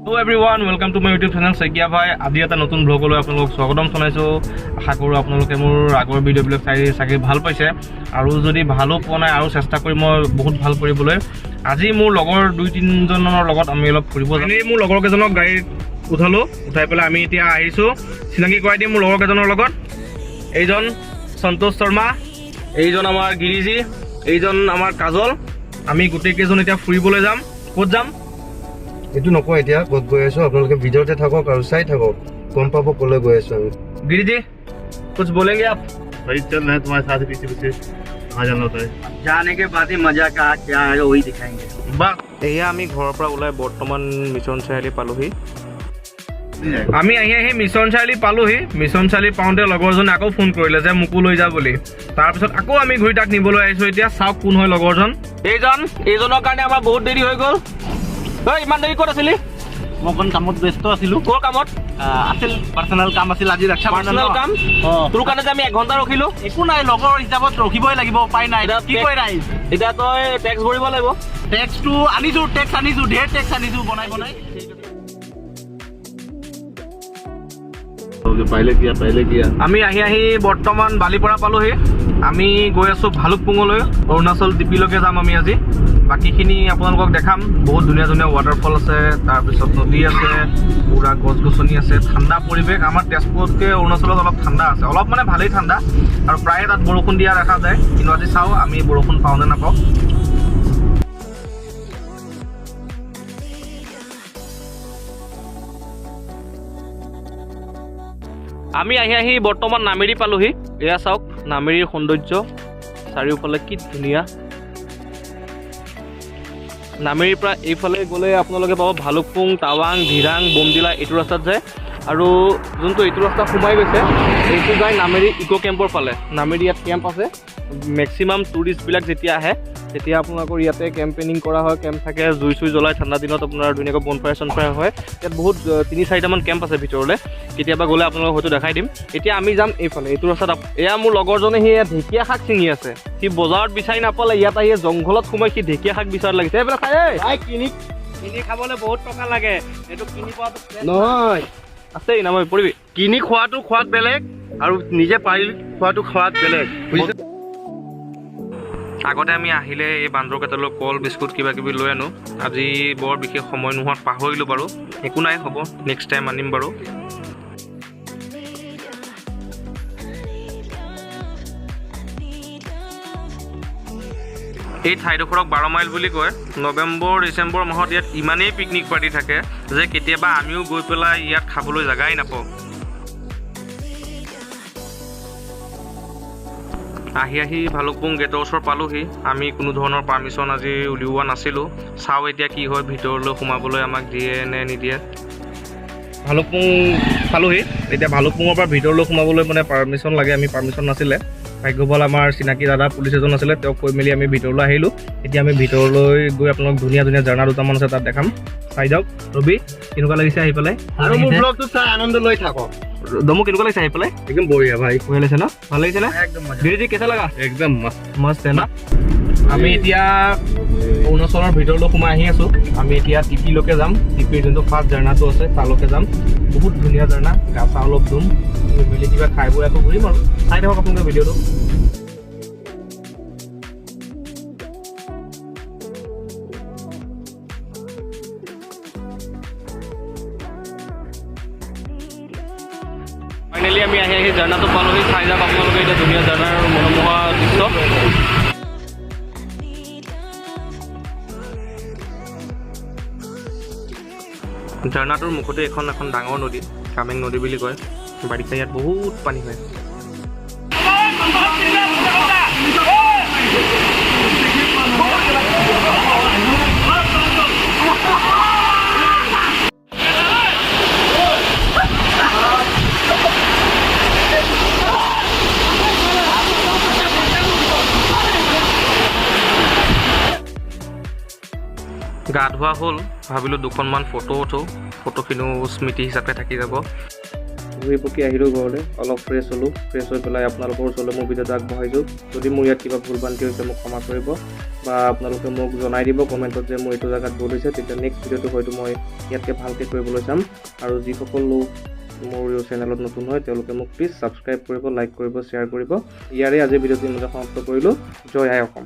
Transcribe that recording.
Hello everyone, welcome to my YouTube channel Sekia Bhai. আজি এটা নতুন ব্লগলৈ আপোনালোকক স্বাগতম জনাইছো। আশা কৰো আপোনালোকে মোৰ আগৰ ভিডিঅ'বিলাক চাই ভাল পাইছে আৰু যদি ভালো পোৱা নাই আৰু চেষ্টা কৰি মই বহুত ভাল কৰিবলৈ আজি মোৰ লগৰ 2-3 জনৰ লগত আমি অলপ ফুৰিব যাম। এই মোৰ লগৰ কেজনক গাড়ীত উঠাই পেলাই আমি এতিয়া আহিছো চিনাকি কৰাই দিম মোৰ লগৰ কেজনৰ লগত। এইজন সন্তোষ শৰ্মা, এইজন আমাৰ গিৰিজি, এইজন আমাৰ কাজল। আমি গোটেই কেইজন এতিয়া ফুৰিবলৈ যাম। ক'ত যাম এটো নকয় এতিয়া ক'ত গৈ আছো আপোনালোকে ভিডিঅ'তে থাকক আৰু চাই থাকক গম পাব ক'লৈ গৈ আছো আমি। गिरी जी कुछ बोलेंगे आप? भाई चल रहे हैं तुम्हारे साथ पीछे पीछे कहाँ जाना होता है जाने के बाद ही मजा का क्या है वही दिखाएंगे। বা এয়া আমি ঘৰৰ পৰা ওলাই বৰ্তমান মিছন চাৰিআলি পালোহি। আমি আহি মিছন চাৰিআলি পালোহি। মিছন চাৰিআলি পাওঁতে লগৰজনে আকৌ ফোন কৰিলে যে মোকো লৈ যা বুলি। তাৰপিছত আকৌ আমি ঘূৰি তাক নিবলৈ আহিছোঁ। এতিয়া চাওক কোন হয় লগৰজন। এইজনৰ কাৰণে আমাৰ বহুত দেৰি হৈ গ'ল। ঐ ইমান দেৰি ক'ত আছিলি? মই অকণ কামত ব্যস্ত আছিলো। ক'ৰ কামত? আছিল পাৰ্চনেল কাম আছিল আজি ৰক্ষা পাৰ্চনেল কাম? তোৰ কাৰণে যে আমি 1 ঘণ্টা ৰখিলো। একো নাই লগৰ হিচাপত ৰখিবই লাগিব উপায় নাই। কি কয় ৰাইজ এতিয়া তই টেক্স ভৰিব লাগিব। টেক্সটো আনিছো ঢেৰ টেক্স আনিছো বনাই पहले किया আমি আহি বৰ্তমান বালিপৰা পালোহি। আমি গৈ আছো ভালুকপুঙলৈ, অৰুণাচল ডিপিলৈকে যাম আমি আজি। বাকীখিনি আপোনালোকক দেখাম। বহুত ধুনীয়া ধুনীয়া ৱাটাৰফল আছে, তাৰপিছত নদী আছে, পুৰা গছ গছনি আছে, ঠাণ্ডা পৰিৱেশ। আমাৰ তেজপুৰতকৈ অৰুণাচলত অলপ ঠাণ্ডা আছে, অলপ মানে ভালেই ঠাণ্ডা আৰু প্ৰায়ে তাত বৰষুণ দিয়া দেখা যায়। কিন্তু আজি চাওঁ আমি বৰষুণ পাওঁ নে নাপাওঁ। আমি আহি বৰ্তমান নামেৰি পালোহি। এয়া চাওক নামেৰিৰ সৌন্দৰ্য, চাৰিওফালে কি ধুনীয়া। নামেৰিৰ পৰা এইফালে গ'লে আপোনালোকে পাব ভালুকপুং, টাৱাং, ধিৰাং, বমডিলা এইটো ৰাস্তাত যায়। আৰু যোনটো এইটো ৰাস্তা সোমাই গৈছে এইটো যায় নামেৰি ইক' কেম্পৰ ফালে। নামেৰি ইয়াত কেম্প আছে। মেক্সিমাম টুৰিষ্টবিলাক যেতিয়া আহে তেতিয়া আপোনালোকৰ ইয়াতে কেম্পেইনিং কৰা হয়, কেম্প থাকে, জুই জ্বলাই ঠাণ্ডা দিনত আপোনাৰ ধুনীয়াকৈ বনফায়াৰ চনফায়াৰ হয়। ইয়াত বহুত 3-4টামান কেম্প আছে ভিতৰলৈ। কেতিয়াবা গ'লে আপোনালোকক হয়তো দেখাই দিম। এতিয়া আমি যাম এইফালে, এইটো ৰাস্তাত। এয়া মোৰ লগৰজনে সি ঢেকীয়া শাক ছিঙি আছে। সি বজাৰত বিচাৰি নাপালে, ইয়াত আহি জংঘলত সোমাই সি ঢেকীয়া শাক বিচাৰত লাগিছে। এইবিলাক খাই কিনি খাবলৈ বহুত টকা লাগে। এইটো কিনি পোৱাটো নহয় আছেই না, মই পৰিবি কিনি খোৱাত বেলেগ আৰু নিজে পাৰি খোৱাটো বেলেগ বুজিছে। আগতে আমি আহিলে এই বান্দৰকেইটালৈ কল বিস্কুট কিবা কিবি লৈ আনো। আজি বৰ বিশেষ সময় নোহোৱাত পাহৰিলোঁ বাৰু। একো নাই, হ'ব, নেক্সট টাইম আনিম বাৰু। এই ঠাইডোখৰক 12 মাইল বুলি কয়। নৱেম্বৰ ডিচেম্বৰ মাহত ইয়াত ইমানেই পিকনিক পাৰ্টি থাকে যে কেতিয়াবা আমিও গৈ পেলাই ইয়াত খাবলৈ জেগাই নাপাওঁ। আহি ভালুকপুং গেটৰ ওচৰ পালোহি। আমি কোনো ধৰণৰ পাৰ্মিশ্যন আজি উলিওৱা নাছিলোঁ। চাওঁ এতিয়া কি হয়, ভিতৰলৈ সোমাবলৈ আমাক দিয়ে নে নিদিয়ে। ভালুকপুং পালোহি। এতিয়া ভালুকপুঙৰ পৰা ভিতৰলৈ সোমাবলৈ মানে পাৰ্মিশ্যন লাগে। আমি পাৰ্মিশ্যন নাছিলে। ভাগ্যবল আমাৰ চিনাকি দাদা পুলিচ এজন আছিলে, তেওঁক কৈ মেলি আমি ভিতৰলৈ আহিলোঁ। এতিয়া আমি ভিতৰলৈ গৈ আপোনালোক ধুনীয়া ধুনীয়া ঝাৰণা দুটামান আছে তাত দেখাম। চাই যাওক। ৰবি কেনেকুৱা লাগিছে আহি পেলাই? আৰু মোৰ ব্লগটো চাই আনন্দ লৈ থাকক। দমু কেনেকুৱা লাগিছে আহি পেলাই? একদম বঢ়িয়া ভাই, বঢ়িয়া লাগিছে ন? ভাল লাগিছে না? একদম गिरिजी कैसा लगा? একদম মস্ত मस्त है ना? আমি এতিয়া অৰুণাচলৰ ভিতৰলৈ সোমাই আহি আছোঁ। আমি এতিয়া টিপিলৈকে যাম। টিপিৰ যোনটো ফাৰ্ষ্ট ঝাৰণাটো আছে তালৈকে যাম। বহুত ধুনীয়া ঝাৰণা, গা চা অলপ ধুম, মিলি কিবা খাই বৈ আকৌ ঘূৰিম আৰু। চাই থাকক আপোনালোকে ভিডিঅ'টো। ফাইনেলি আমি আহি ঝাৰণাটো পালোহি। চাই যাওক আপোনালোকে এতিয়া ধুনীয়া ঝাৰণাৰ মনোমোহা দৃশ্য। ঝাৰণাটোৰ মুখতে এখন ডাঙৰ নদী, কামেং নদী বুলি কয়। বাৰিষা ইয়াত বহুত পানী হয়। গা ধোৱা হ'ল, ভাবিলোঁ 2খনমান ফটো উঠোঁ। ফটোখিনিও স্মৃতি হিচাপে থাকি যাব। ঘূৰি পকি আহিলোঁ ঘৰলৈ, অলপ ফ্ৰেছ হ'লোঁ। ফ্ৰেছ হৈ পেলাই আপোনালোকৰ ওচৰলৈ মোৰ ভিডিঅ'টো আগবঢ়াইছোঁ। যদি মোৰ ইয়াত কিবা ভুল ভ্ৰান্তি হৈছে মোক ক্ষমা কৰিব, বা আপোনালোকে মোক জনাই দিব কমেণ্টত যে মোৰ এইটো জেগাত ভুল হৈছে, তেতিয়া নেক্সট ভিডিঅ'টো হয়তো মই ইয়াতকৈ ভালকৈ কৰিবলৈ চাম। আৰু যিসকল লোক মোৰ চেনেলত নতুন হয় তেওঁলোকে মোক প্লিজ ছাবস্ক্ৰাইব কৰিব, লাইক কৰিব, শ্বেয়াৰ কৰিব। ইয়াৰে আজিৰ ভিডিঅ'টো ইমানতে সমাপ্ত কৰিলোঁ। জয় আই অসম।